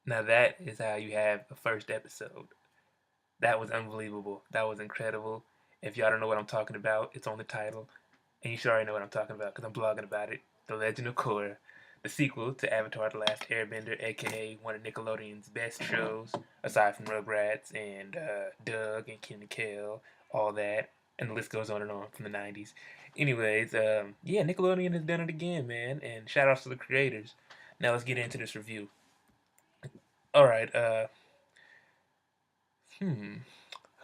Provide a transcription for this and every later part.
Now that is how you have a first episode. That was unbelievable. That was incredible. If y'all don't know what I'm talking about, it's on the title, and you should already know what I'm talking about because I'm blogging about it. The Legend of Korra, the sequel to Avatar: The Last Airbender, aka one of Nickelodeon's best shows, aside from Rugrats and Doug and Ken and Kel, all that, and the list goes on and on from the '90s. Anyways, yeah, Nickelodeon has done it again, man, and shout outs to the creators. Now let's get into this review. All right, hmm.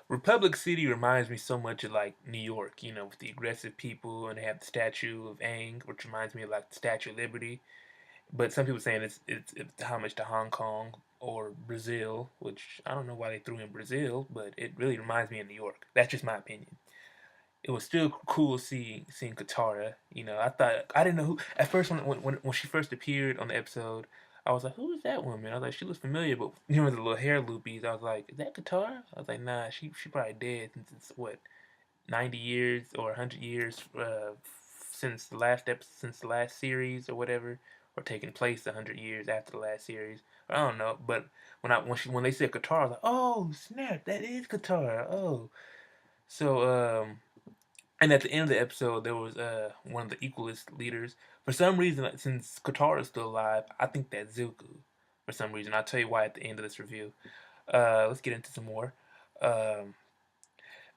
Republic City reminds me so much of like New York, with the aggressive people, and they have the statue of Aang, which reminds me of like the Statue of Liberty. But some people saying it's homage to Hong Kong or Brazil, which I don't know why they threw in Brazil, but it really reminds me of New York. That's just my opinion. It was still cool seeing Katara. I thought I didn't know who at first when she first appeared on the episode. I was like, who is that woman? I was like, she looks familiar, but the little hair loopies. I was like, is that Katara? I was like, nah, she probably dead since it's what 90 years or 100 years since the last series or whatever, or taking place 100 years after the last series. I don't know, but when they said Katara, I was like, oh snap, that is Katara. Oh, so and at the end of the episode, there was one of the Equalist leaders. For some reason, since Katara is still alive, I think that's Zuko. For some reason, I'll tell you why at the end of this review. Let's get into some more. Um,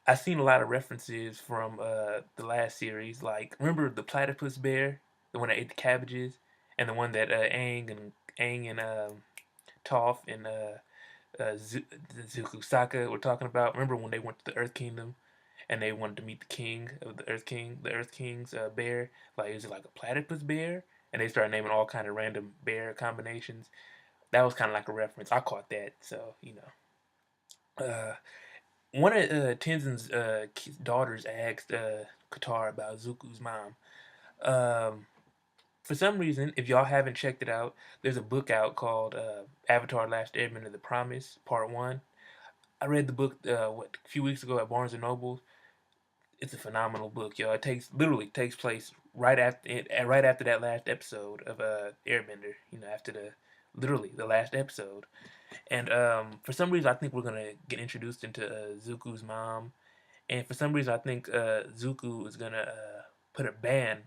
I've seen a lot of references from the last series. Like, remember the platypus bear, the one that ate the cabbages, and the one that Aang and Toph and Zuko Sokka were talking about. Remember when they went to the Earth Kingdom and they wanted to meet the king of the Earth King's bear? Like, is it like a platypus bear? And they started naming all kind of random bear combinations. That was kind of like a reference. I caught that, so one of Tenzin's daughters asked Qatar about Zuko's mom. Um, for some reason, if y'all haven't checked it out, there's a book out called Avatar: Last Airbender: The Promise, Part One. I read the book a few weeks ago at Barnes and Noble. It's a phenomenal book, y'all. It takes place right after that last episode of Airbender. After the last episode. And for some reason, I think we're gonna get introduced into Zuko's mom. And for some reason, I think Zuko is gonna put a ban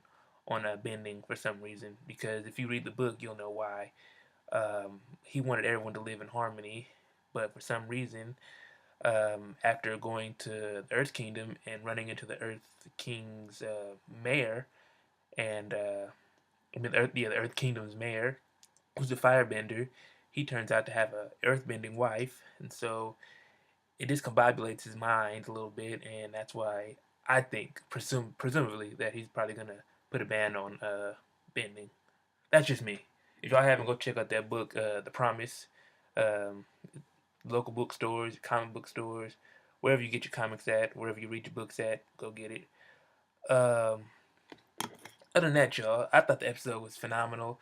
on bending for some reason. Because if you read the book, you'll know why. He wanted everyone to live in harmony, but for some reason, after going to the Earth Kingdom and running into the Earth King's mayor, and the Earth Kingdom's mayor, who's a firebender, he turns out to have a earthbending wife, and so it discombobulates his mind a little bit, and that's why I think, presumably, that he's probably gonna put a ban on bending. That's just me. If y'all haven't, go check out that book, The Promise. Um, Local bookstores, comic book stores, wherever you get your comics at, wherever you read your books at, go get it. Um, Other than that, y'all, I thought the episode was phenomenal.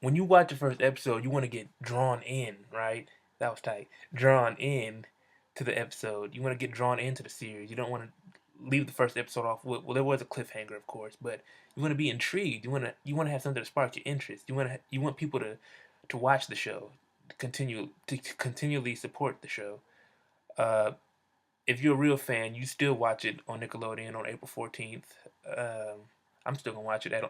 When you watch the first episode, you want to get drawn in, right? That was tight. Drawn in to the episode. You want to get drawn into the series. You don't want to leave the first episode off with, well, there was a cliffhanger, of course, but you want to be intrigued. You want to have something to spark your interest. You want people to watch the show, to continually support the show. Uh, if you're a real fan, you still watch it on Nickelodeon on April 14th. I'm still gonna watch it at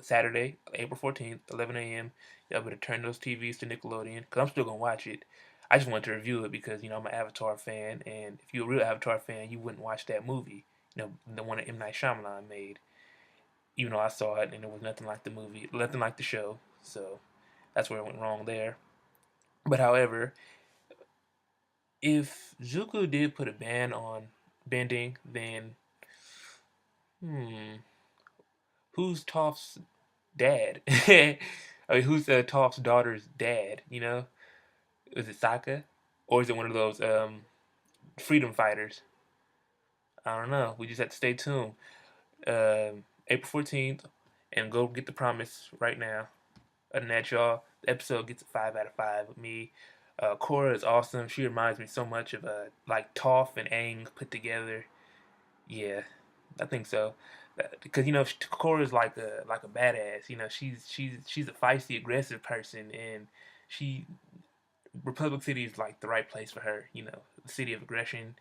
Saturday, April 14th, 11 a.m. Y'all better turn those TVs to Nickelodeon because I'm still gonna watch it. I just wanted to review it because I'm an Avatar fan, and if you're a real Avatar fan, you wouldn't watch that movie. The one that M Night Shyamalan made. Even though I saw it and it was nothing like the movie, nothing like the show. So that's where it went wrong there. But however, if Zuko did put a ban on bending, then hmm, who's Toph's dad? I mean, who's Toph's daughter's dad? Is it Sokka, or is it one of those freedom fighters? I don't know. We just have to stay tuned. April 14th, and go get the promise right now. Other than that, y'all, the episode gets a 5 out of 5 with me. Korra is awesome. She reminds me so much of like Toph and Aang put together. Yeah, I think so. Because Korra is like a badass. She's a feisty, aggressive person, and she Republic City is like the right place for her. You know, the city of aggression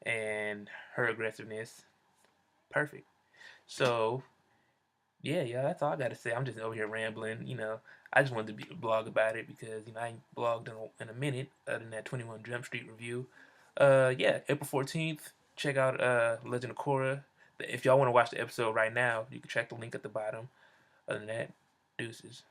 and her aggressiveness. Perfect. So yeah, yeah, that's all I gotta say. I'm just over here rambling. You know, I just wanted to blog about it because I ain't blogged in a minute other than that 21 Jump Street review. Yeah, April 14th. Check out Legend of Korra. If y'all want to watch the episode right now, you can check the link at the bottom. Other than that, deuces.